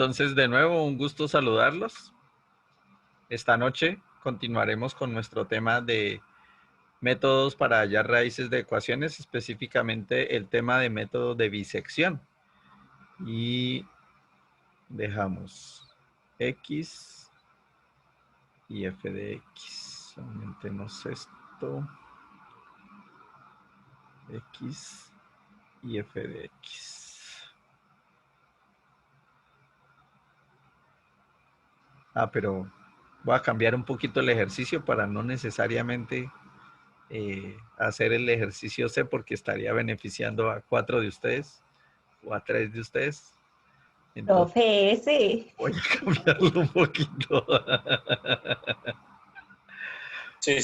entonces de nuevo un gusto saludarlos. Esta noche continuaremos con nuestro tema de métodos para hallar raíces de ecuaciones, específicamente el tema de método de bisección. Y dejamos x y f de x. Aumentemos esto. X y f de x. Pero voy a cambiar un poquito el ejercicio para no necesariamente hacer el ejercicio C, porque estaría beneficiando a 4 de ustedes o a 3 de ustedes. Entonces Profe, ese. voy a cambiarlo un poquito. Sí.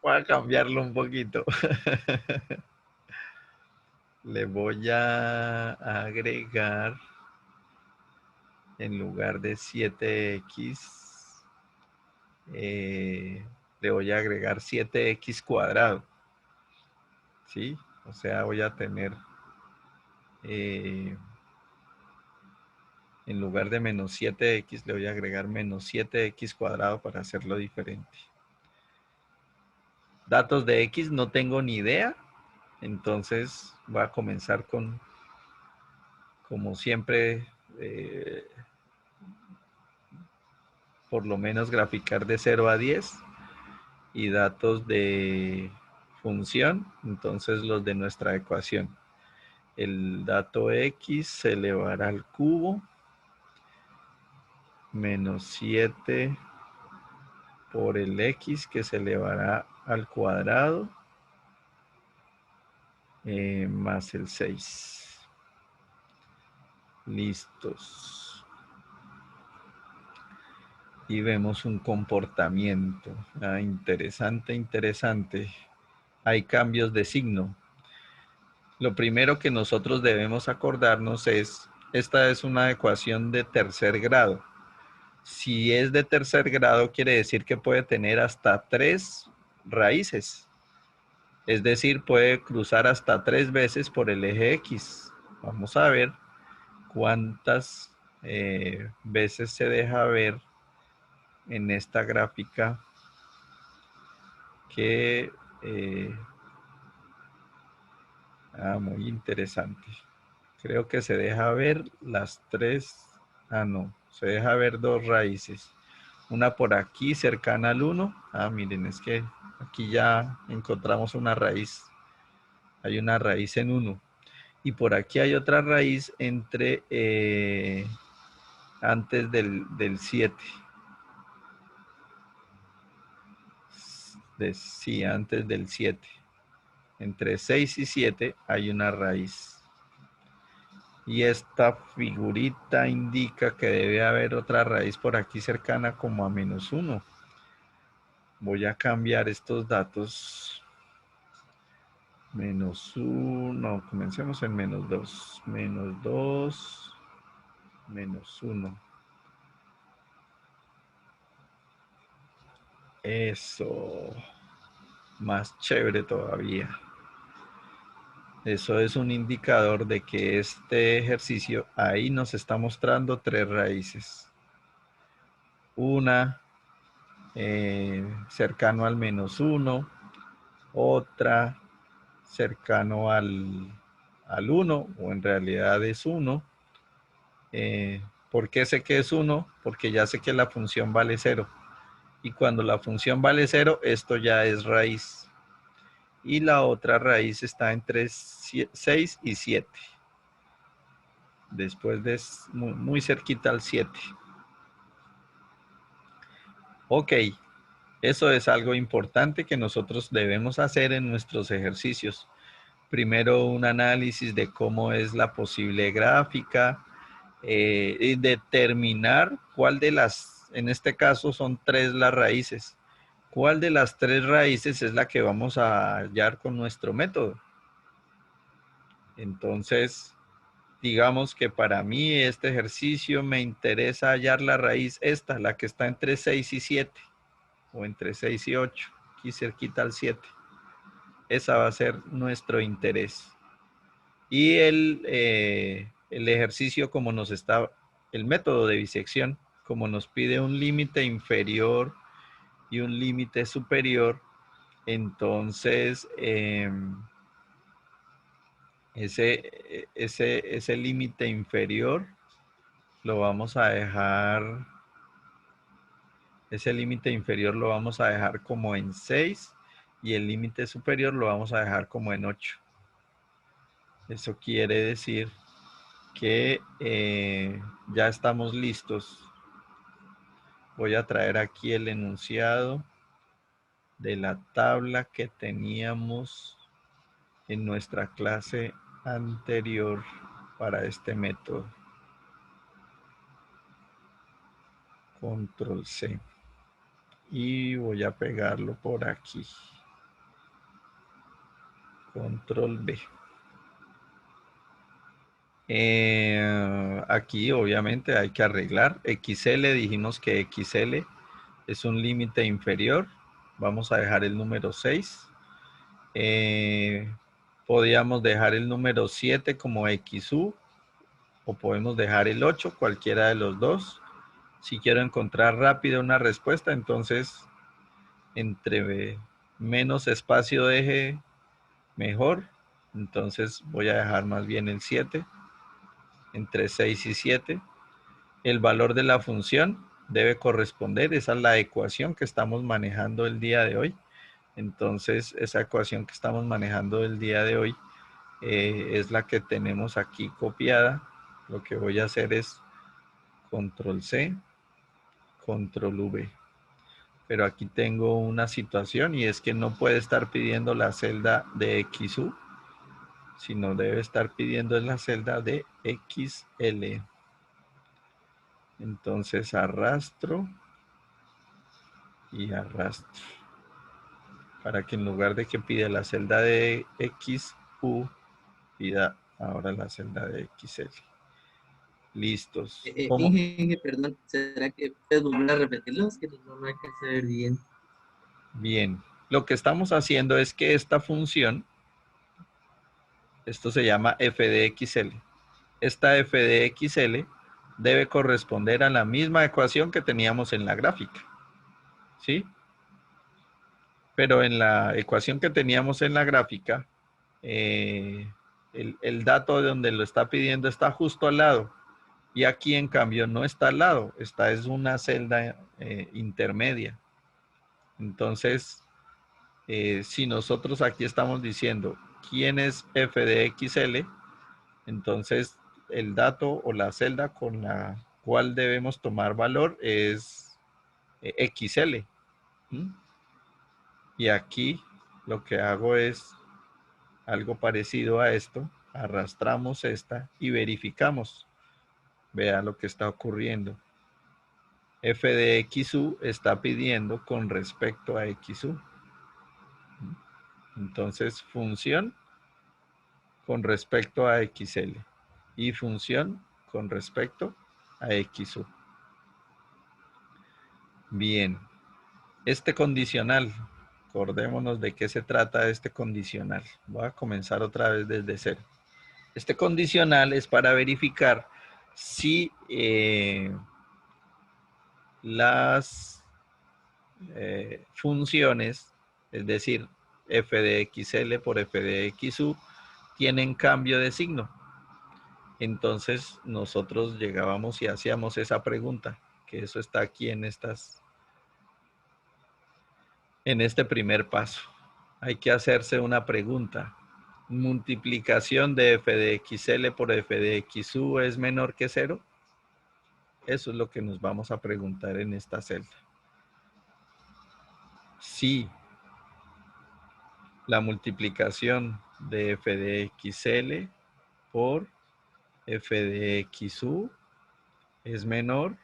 Voy a cambiarlo un poquito. Le voy a agregar, en lugar de 7x, le voy a agregar 7x cuadrado. ¿Sí? O sea, voy a tener, en lugar de menos 7x, le voy a agregar menos 7x cuadrado para hacerlo diferente. Datos de x no tengo ni idea, entonces voy a comenzar con, como siempre, por lo menos graficar de 0 a 10 y datos de función, entonces los de nuestra ecuación. El dato x se elevará al cubo menos 7 por el x que se elevará al cuadrado más el 6. Listos. Y vemos un comportamiento. Interesante. Hay cambios de signo. Lo primero que nosotros debemos acordarnos es, esta es una ecuación de tercer grado. Si es de tercer grado, quiere decir que puede tener hasta 3 raíces. Es decir, puede cruzar hasta 3 veces por el eje X. Vamos a ver cuántas veces se deja ver en esta gráfica que... muy interesante. Creo que se deja ver las 3... no. Se deja ver 2 raíces. Una por aquí cercana al 1. Miren, es que aquí ya encontramos una raíz. Hay una raíz en 1. Y por aquí hay otra raíz entre antes del 7. Sí, antes del 7. Entre 6 y 7 hay una raíz. Y esta figurita indica que debe haber otra raíz por aquí cercana como a menos 1. Voy a cambiar estos datos. Menos 1, comencemos en menos 2. Menos 2, menos 1. Eso. Más chévere todavía. Eso es un indicador de que este ejercicio ahí nos está mostrando 3 raíces. Una cercano al menos 1, otra cercano al 1, o en realidad es 1. ¿Por qué sé que es 1? Porque ya sé que la función vale 0. Y cuando la función vale 0, esto ya es raíz. Y la otra raíz está entre 6 y 7. Después de muy cerquita al 7. Ok, eso es algo importante que nosotros debemos hacer en nuestros ejercicios. Primero un análisis de cómo es la posible gráfica, y determinar cuál de las, en este caso son 3 las raíces, cuál de las 3 raíces es la que vamos a hallar con nuestro método. Entonces, digamos que para mí este ejercicio me interesa hallar la raíz esta, la que está entre 6 y 7, o entre 6 y 8, aquí cerquita al 7. Esa va a ser nuestro interés. Y el ejercicio, como nos está el método de bisección, como nos pide un límite inferior y un límite superior, entonces ese límite inferior lo vamos a dejar, ese límite inferior lo vamos a dejar como en 6 y el límite superior lo vamos a dejar como en 8. Eso quiere decir que ya estamos listos. Voy a traer aquí el enunciado de la tabla que teníamos en nuestra clase anterior para este método. Control C. Y voy a pegarlo por aquí. Control B. Aquí obviamente hay que arreglar. XL, dijimos que XL es un límite inferior. Vamos a dejar el número 6. Podríamos dejar el número 7 como XU o podemos dejar el 8, cualquiera de los dos. Si quiero encontrar rápido una respuesta, entonces entre menos espacio deje, mejor. Entonces voy a dejar más bien el 7, entre 6 y 7. El valor de la función debe corresponder, esa es la ecuación que estamos manejando el día de hoy. Entonces, esa ecuación que estamos manejando el día de hoy es la que tenemos aquí copiada. Lo que voy a hacer es control C, control V. Pero aquí tengo una situación y es que no puede estar pidiendo la celda de XU, sino debe estar pidiendo la celda de XL. Entonces arrastro y arrastro para que en lugar de que pida la celda de XU, pida ahora la celda de XL. Listos. ¿Cómo? Inge, perdón, ¿será que puedes volver a repetirlos? Que no me alcancé a ver bien. Bien. Lo que estamos haciendo es que esta función, esto se llama f de XL. Esta f de XL debe corresponder a la misma ecuación que teníamos en la gráfica. ¿Sí? Pero en la ecuación que teníamos en la gráfica, el dato de donde lo está pidiendo está justo al lado. Y aquí, en cambio, no está al lado. Esta es una celda intermedia. Entonces, si nosotros aquí estamos diciendo quién es f de XL, entonces el dato o la celda con la cual debemos tomar valor es XL. ¿Mm? Y aquí lo que hago es algo parecido a esto. Arrastramos esta y verificamos. Vea lo que está ocurriendo. F de XU está pidiendo con respecto a XU. Entonces, función con respecto a XL y función con respecto a XU. Bien. Este condicional, acordémonos de qué se trata este condicional. Voy a comenzar otra vez desde cero. Este condicional es para verificar si las funciones, es decir, f de xl por f de xu, tienen cambio de signo. Entonces nosotros llegábamos y hacíamos esa pregunta, que eso está aquí en este primer paso. Hay que hacerse una pregunta. ¿Multiplicación de f de xl por f de xu es menor que 0? Eso es lo que nos vamos a preguntar en esta celda. Si la multiplicación de f de xl por f de xu es menor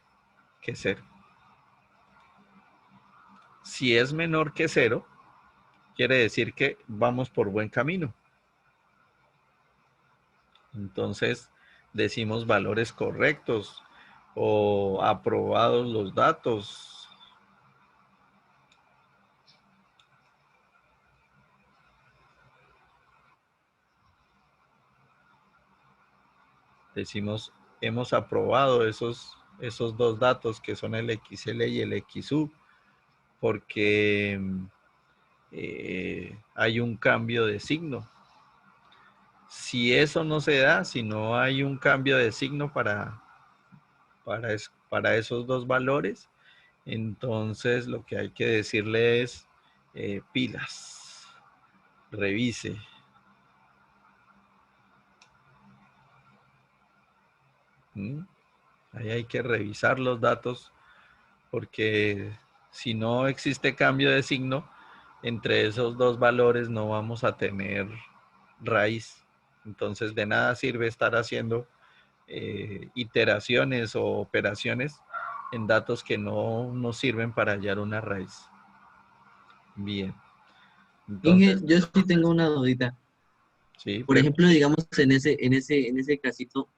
que 0. Si es menor que 0, quiere decir que vamos por buen camino. Entonces, decimos valores correctos o aprobados los datos. Decimos hemos aprobado esos dos datos que son el XL y el XU, porque hay un cambio de signo. Si eso no se da, si no hay un cambio de signo para esos dos valores, entonces lo que hay que decirle es pilas, revise. Ahí hay que revisar los datos porque si no existe cambio de signo, entre esos dos valores no vamos a tener raíz. Entonces de nada sirve estar haciendo iteraciones o operaciones en datos que no nos sirven para hallar una raíz. Bien. Inge, Entonces, yo sí tengo una dudita. sí, Por ejemplo, digamos, en ese casito,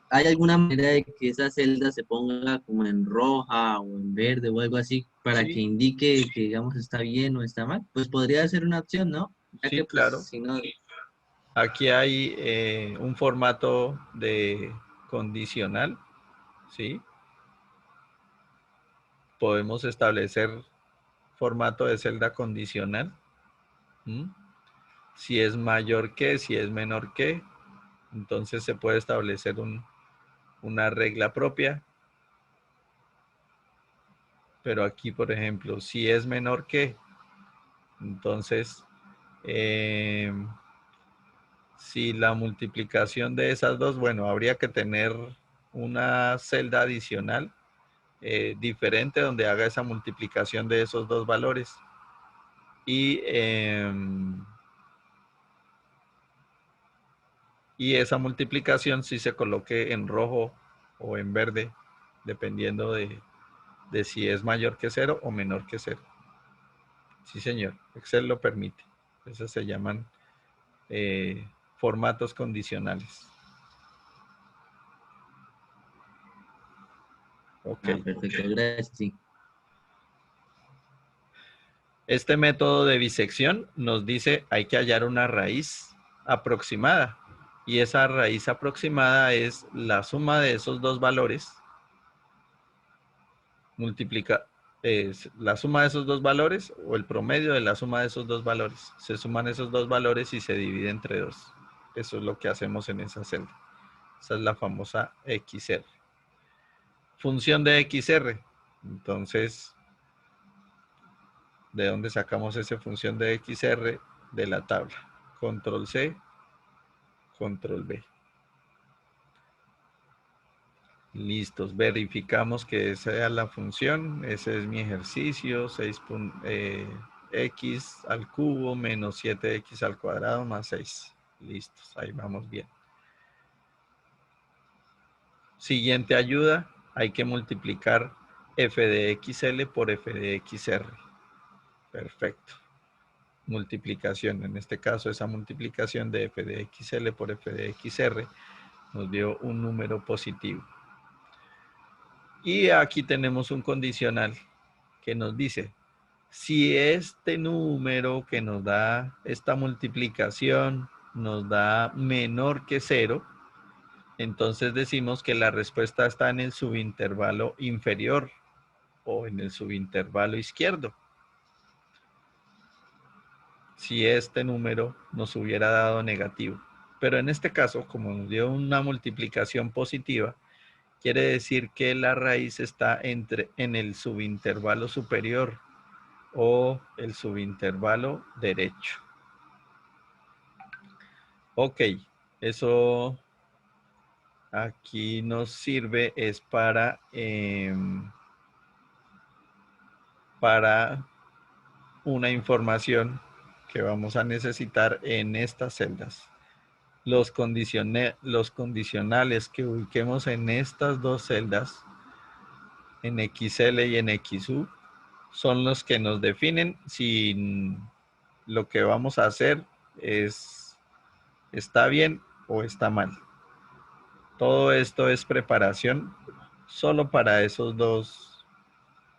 ¿hay alguna manera de que esa celda se ponga como en roja o en verde o algo así para que sí, indique que, digamos, está bien o está mal? Pues podría ser una opción, ¿no? Ya sí, que, pues, claro. si no, Aquí hay un formato de condicional, ¿sí? Podemos establecer formato de celda condicional. ¿Mm? Si es mayor que, si es menor que, entonces se puede establecer una regla propia. Pero aquí, por ejemplo, si es menor que, entonces, si la multiplicación de esas dos, bueno, habría que tener una celda adicional diferente donde haga esa multiplicación de esos dos valores. Y esa multiplicación sí se coloque en rojo o en verde, dependiendo de si es mayor que 0 o menor que 0. Sí, señor, Excel lo permite. Esos se llaman formatos condicionales. Ok. perfecto, gracias, sí. Este método de bisección nos dice hay que hallar una raíz aproximada. Y esa raíz aproximada es la suma de esos dos valores es la suma de esos dos valores o el promedio de la suma de esos dos valores. Se suman esos dos valores y se divide entre 2. Eso es lo que hacemos en esa celda. Esa es la famosa XR. Función de XR. Entonces, ¿de dónde sacamos esa función de XR? De la tabla. Control C, Control V. Listos, verificamos que sea la función. Ese es mi ejercicio, 6x al cubo menos 7x al cuadrado más 6. Listos, ahí vamos bien. Siguiente ayuda, hay que multiplicar f de xl por f de xr. Perfecto. Multiplicación, en este caso esa multiplicación de f de xl por f de xr nos dio un número positivo. Y aquí tenemos un condicional que nos dice, si este número que nos da esta multiplicación nos da menor que 0, entonces decimos que la respuesta está en el subintervalo inferior o en el subintervalo izquierdo. Si este número nos hubiera dado negativo. Pero en este caso, como nos dio una multiplicación positiva, quiere decir que la raíz está en el subintervalo superior o el subintervalo derecho. Ok, eso aquí nos sirve es para una información que vamos a necesitar en estas celdas. Los condicionales que ubiquemos en estas dos celdas, en XL y en XU, son los que nos definen si lo que vamos a hacer está bien o está mal. Todo esto es preparación solo para esos dos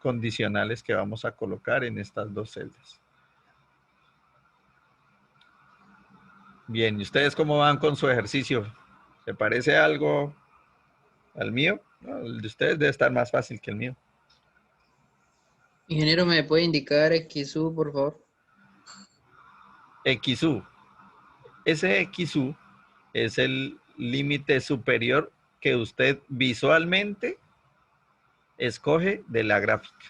condicionales que vamos a colocar en estas dos celdas. Bien, ¿y ustedes cómo van con su ejercicio? ¿Se parece algo? ¿Al mío? No, el de ustedes debe estar más fácil que el mío. Ingeniero, ¿me puede indicar XU, por favor? XU. Ese XU es el límite superior que usted visualmente escoge de la gráfica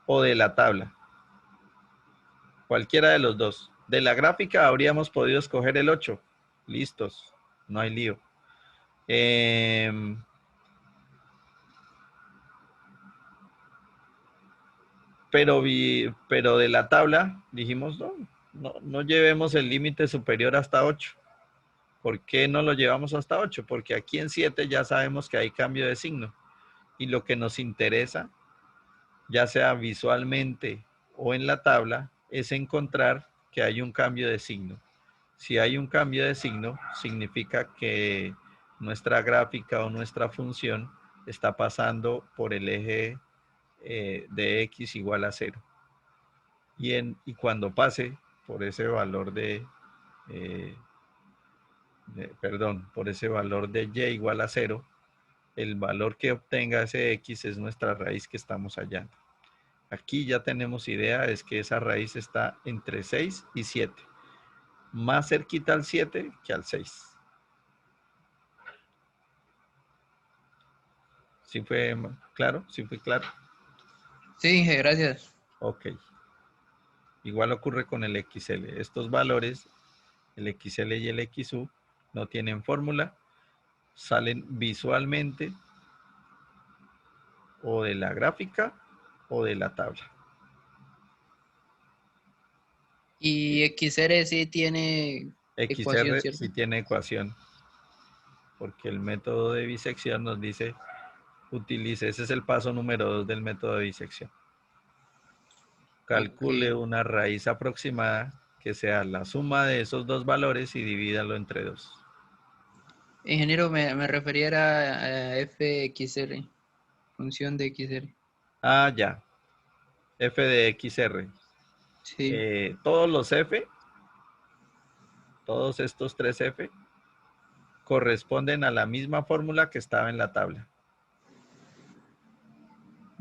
o de la tabla. Cualquiera de los dos. De la gráfica habríamos podido escoger el 8. Listos. No hay lío. Pero de la tabla dijimos, no llevemos el límite superior hasta 8. ¿Por qué no lo llevamos hasta 8? Porque aquí en 7 ya sabemos que hay cambio de signo. Y lo que nos interesa, ya sea visualmente o en la tabla, es encontrar que hay un cambio de signo. Si hay un cambio de signo, significa que nuestra gráfica o nuestra función está pasando por el eje de x igual a 0. Y cuando pase por ese valor por ese valor de y igual a 0, el valor que obtenga ese x es nuestra raíz que estamos hallando. Aquí ya tenemos idea, es que esa raíz está entre 6 y 7. Más cerquita al 7 que al 6. ¿Sí fue claro? ¿Sí fue claro? Sí, Inge, gracias. Ok. Igual ocurre con el XL. Estos valores, el XL y el XU, no tienen fórmula. Salen visualmente o de la gráfica o de la tabla. Y XR sí tiene ecuación, XR ¿cierto? sí tiene ecuación, porque el método de bisección nos dice, utilice, ese es el paso número 2 del método de bisección. Calcule Ok. una raíz aproximada que sea la suma de esos dos valores y divídalo entre 2. Ingeniero, me refería a FXR, función de XR. Ah, ya. F de XR. Sí. Todos los F, todos estos 3 F, corresponden a la misma fórmula que estaba en la tabla,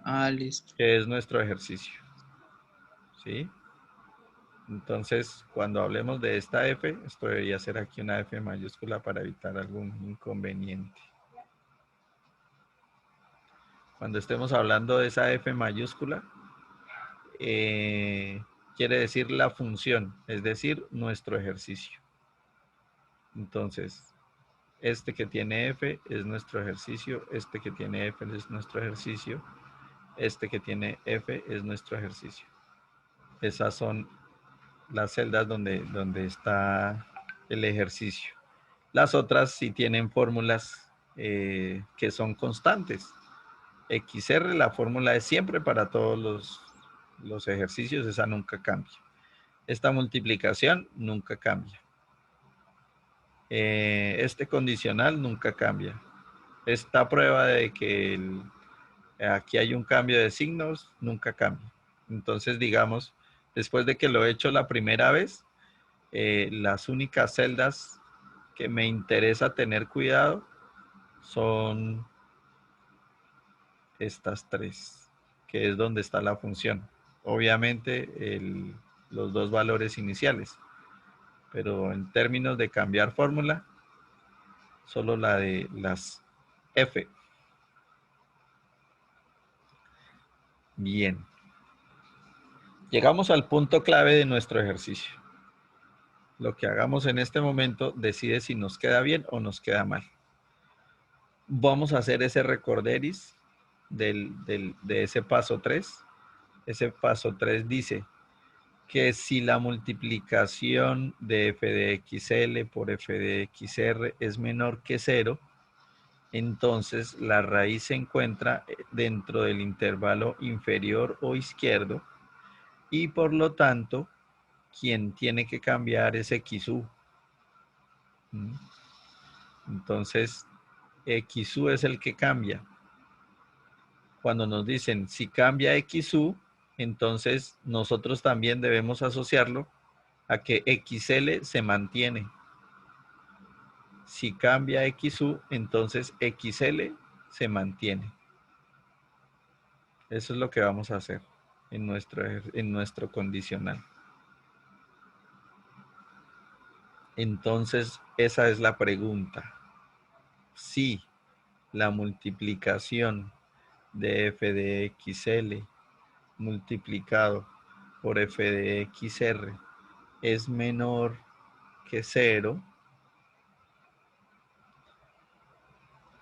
Ah, listo. que es nuestro ejercicio. ¿Sí? Entonces, cuando hablemos de esta F, esto debería ser aquí una F mayúscula para evitar algún inconveniente. Cuando estemos hablando de esa F mayúscula, quiere decir la función, es decir, nuestro ejercicio. Entonces, este que tiene F es nuestro ejercicio, este que tiene F es nuestro ejercicio, este que tiene F es nuestro ejercicio. Esas son las celdas donde está el ejercicio. Las otras sí tienen fórmulas que son constantes. XR, la fórmula es siempre para todos los ejercicios, esa nunca cambia. Esta multiplicación nunca cambia. Este condicional nunca cambia. Esta prueba de que aquí hay un cambio de signos nunca cambia. Entonces, digamos, después de que lo he hecho la primera vez, las únicas celdas que me interesa tener cuidado son estas 3, que es donde está la función. Obviamente los dos valores iniciales, pero en términos de cambiar fórmula, solo la de las F. Bien. Llegamos al punto clave de nuestro ejercicio. Lo que hagamos en este momento decide si nos queda bien o nos queda mal. Vamos a hacer ese recorderis de ese paso 3. Ese paso 3 dice que si la multiplicación de f de xl por f de xr es menor que 0, entonces la raíz se encuentra dentro del intervalo inferior o izquierdo y por lo tanto, quien tiene que cambiar es XU. Entonces, XU es el que cambia. Cuando nos dicen si cambia XU, entonces nosotros también debemos asociarlo a que XL se mantiene. Si cambia XU, entonces XL se mantiene. Eso es lo que vamos a hacer en nuestro condicional. Entonces, esa es la pregunta. Si la multiplicación de f de xl multiplicado por f de xr es menor que 0,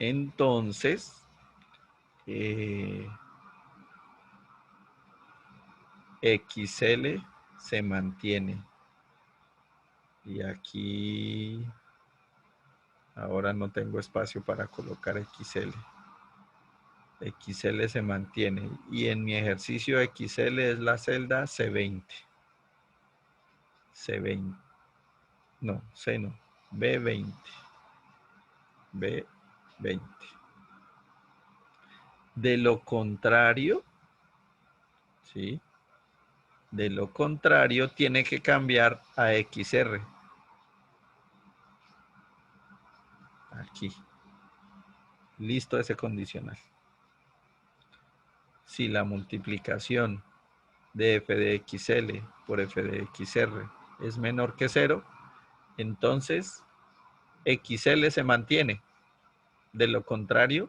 entonces xl se mantiene. Y aquí ahora no tengo espacio para colocar xl. XL se mantiene. Y en mi ejercicio XL es la celda C20. C20. No, C no. B20. B20. De lo contrario, ¿sí? De lo contrario, tiene que cambiar a XR. Aquí. Listo ese condicional. Si la multiplicación de f de xl por f de xr es menor que 0, entonces xl se mantiene. De lo contrario,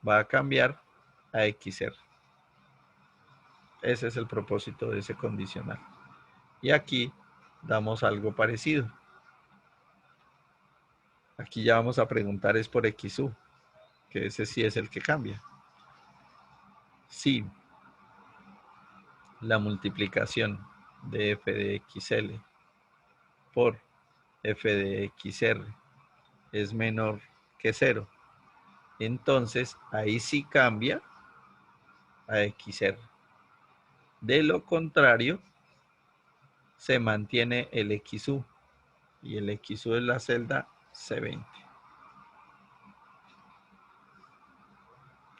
va a cambiar a xr. Ese es el propósito de ese condicional. Y aquí damos algo parecido. Aquí ya vamos a preguntar es por xu, que ese sí es el que cambia. Si la multiplicación de f de xl por f de xr es menor que 0, entonces ahí sí cambia a xr. De lo contrario, se mantiene el xu, y el xu es la celda C20.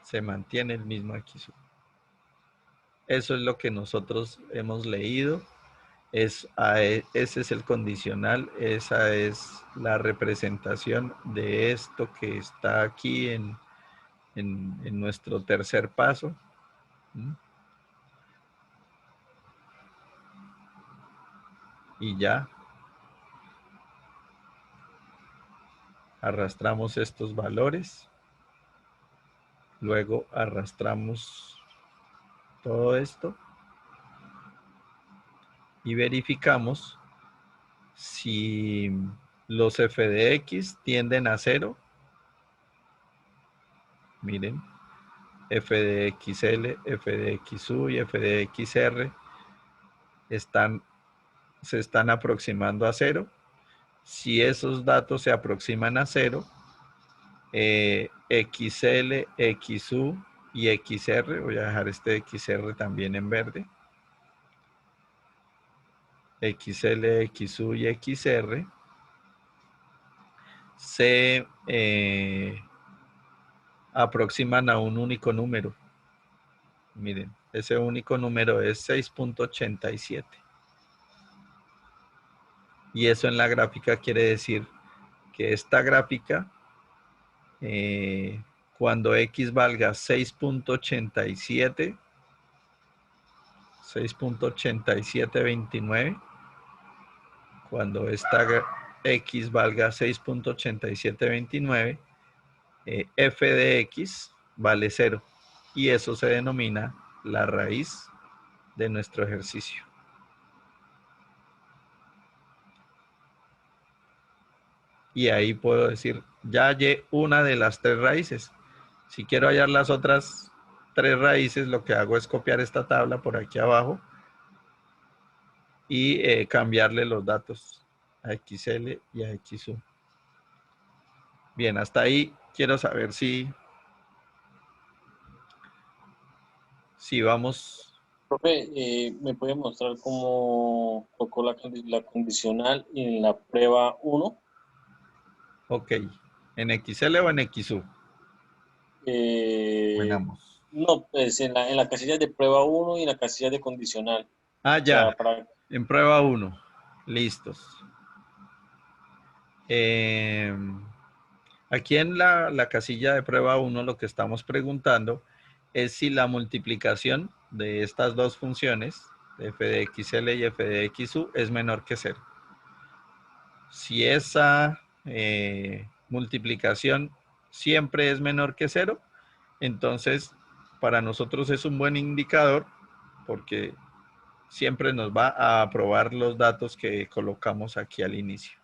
Se mantiene el mismo xu. Eso es lo que nosotros hemos leído. Ese es el condicional, esa es la representación de esto que está aquí en nuestro tercer paso. Y ya arrastramos estos valores. Luego arrastramos todo esto y verificamos si los f de x tienden a 0. Miren, f de xl, f de xu y f de xr se están aproximando a 0. Si esos datos se aproximan a 0, xl, xu y xr, voy a dejar este xr también en verde, xl, xu y xr se aproximan a un único número. Miren, ese único número es 6.87. Y eso en la gráfica quiere decir que esta gráfica, cuando x valga 6.87, 6.8729, cuando esta x valga 6.8729, f de x vale 0. Y eso se denomina la raíz de nuestro ejercicio. Y ahí puedo decir, ya hallé una de las 3 raíces. Si quiero hallar las otras 3 raíces, lo que hago es copiar esta tabla por aquí abajo y cambiarle los datos a XL y a XU. Bien, hasta ahí quiero saber si vamos. Profe, ¿me puede mostrar cómo tocó la condicional en la prueba 1? Ok. ¿En XL o en XU? Buenamos. No, pues en la casilla de prueba 1 y en la casilla de condicional. Ah, O sea, ya. En prueba 1. Listos. Aquí en la casilla de prueba 1 lo que estamos preguntando es si la multiplicación de estas dos funciones, de f de xl y f de xu, es menor que 0. Si esa multiplicación siempre es menor que 0, entonces para nosotros es un buen indicador porque siempre nos va a probar los datos que colocamos aquí al inicio.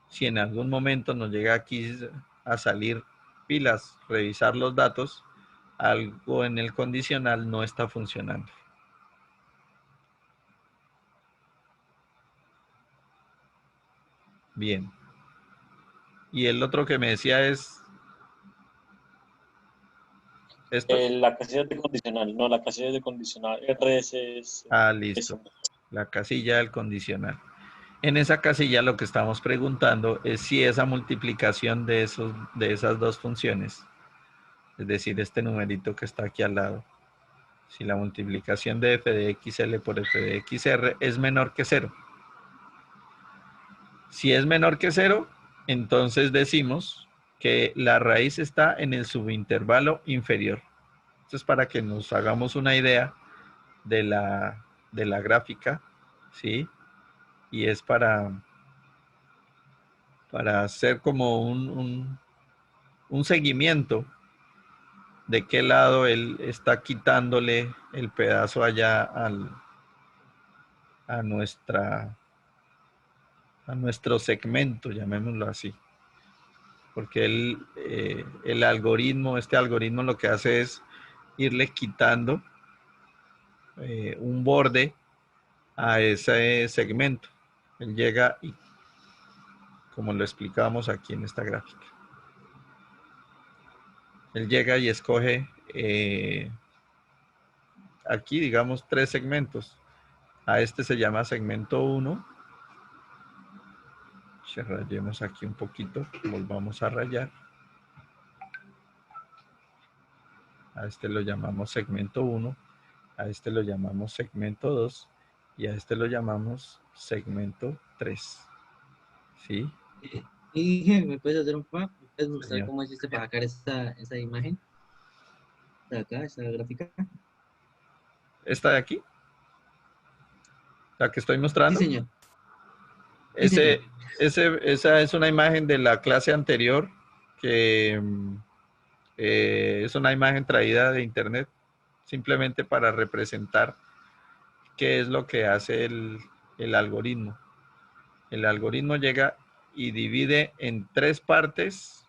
Si en algún momento nos llega aquí a salir pilas, revisar los datos, algo en el condicional no está funcionando. Bien. Y el otro que me decía es... ¿esto? La casilla de condicional, no, la casilla de condicional. RS es... Listo. eso. La casilla del condicional. En esa casilla lo que estamos preguntando es si esa multiplicación de esas dos funciones, es decir, este numerito que está aquí al lado, si la multiplicación de f de xl por f de xr es menor que 0. Si es menor que 0, entonces decimos que la raíz está en el subintervalo inferior. Esto es para que nos hagamos una idea de la gráfica, ¿sí? Y es para hacer como un seguimiento de qué lado él está quitándole el pedazo allá a nuestro segmento, llamémoslo así. Porque este algoritmo lo que hace es irle quitando un borde a ese segmento. Él llega y, como lo explicábamos aquí en esta gráfica, él llega y escoge aquí, digamos, 3 segmentos. A este se llama segmento 1. Rayemos aquí un poquito, volvamos a rayar. A este lo llamamos segmento 1, a este lo llamamos segmento 2 y a este lo llamamos segmento 3. ¿Sí? Y me puedes hacer un favor, ¿me puedes mostrar Señor. cómo hiciste para sacar esa imagen? De acá, esa gráfica. ¿Esta de aquí? ¿La que estoy Sí, mostrando? señor. Sí, señor. Esa es una imagen de la clase anterior que es una imagen traída de internet simplemente para representar qué es lo que hace el algoritmo. El algoritmo llega y divide en 3 partes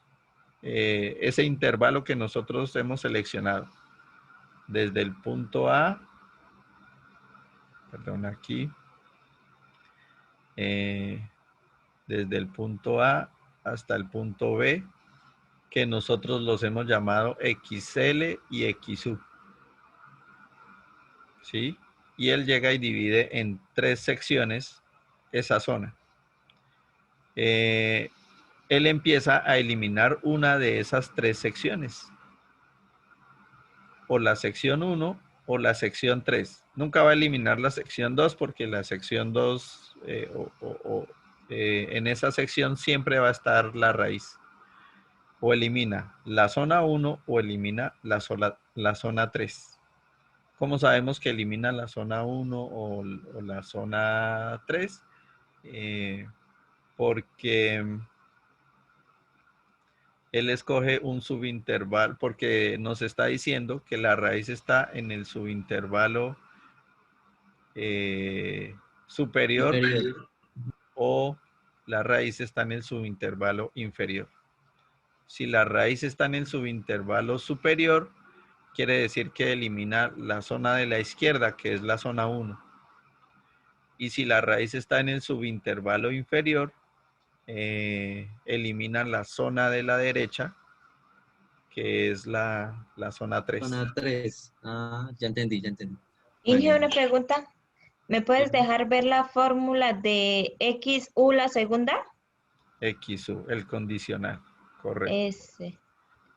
ese intervalo que nosotros hemos seleccionado. Desde el punto A, perdón, aquí, desde el punto A hasta el punto B, que nosotros los hemos llamado XL y XU. ¿Sí? Y él llega y divide en 3 secciones esa zona. Él empieza a eliminar una de esas 3 secciones. O la sección 1 o la sección 3. Nunca va a eliminar la sección 2 porque la sección 2 en esa sección siempre va a estar la raíz. O elimina la zona 1 o elimina la zona 3. ¿Cómo sabemos que elimina la zona 1 o la zona 3? Porque él escoge un subintervalo, porque nos está diciendo que la raíz está en el subintervalo superior o la raíz está en el subintervalo inferior. Si la raíz está en el subintervalo superior, quiere decir que elimina la zona de la izquierda, que es la zona 1. Y si la raíz está en el subintervalo inferior, elimina la zona de la derecha, que es la zona 3. Zona 3. Ah, ya entendí, ya entendí. Inge, Vale. una pregunta. ¿Me puedes dejar ver la fórmula de XU la segunda? XU, el condicional, correcto.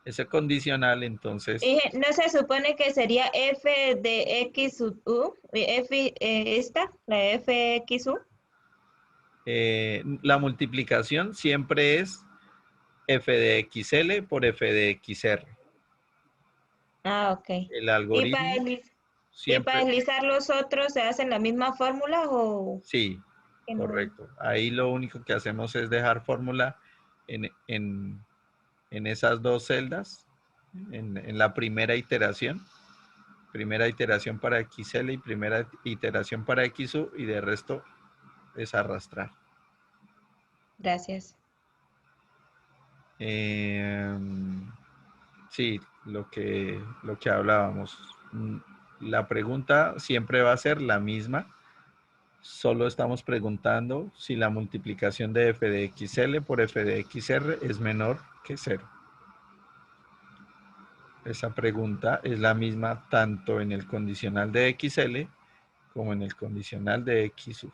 Ese condicional, entonces... Inge, ¿no se supone que sería F de XU? F, esta, la FXU. La multiplicación siempre es f de XL por f de XR. Ah, ok. El ¿Y para, algoritmo y para siempre, deslizar los otros se hacen la misma fórmula o sí, que no? correcto. Ahí lo único que hacemos es dejar fórmula en esas dos celdas, en la primera iteración para XL y primera iteración para XU, y de resto es arrastrar. Gracias. Sí, lo que hablábamos. La pregunta siempre va a ser la misma. Solo estamos preguntando si la multiplicación de f de XL por f de XR es menor que 0. Esa pregunta es la misma tanto en el condicional de XL como en el condicional de XU.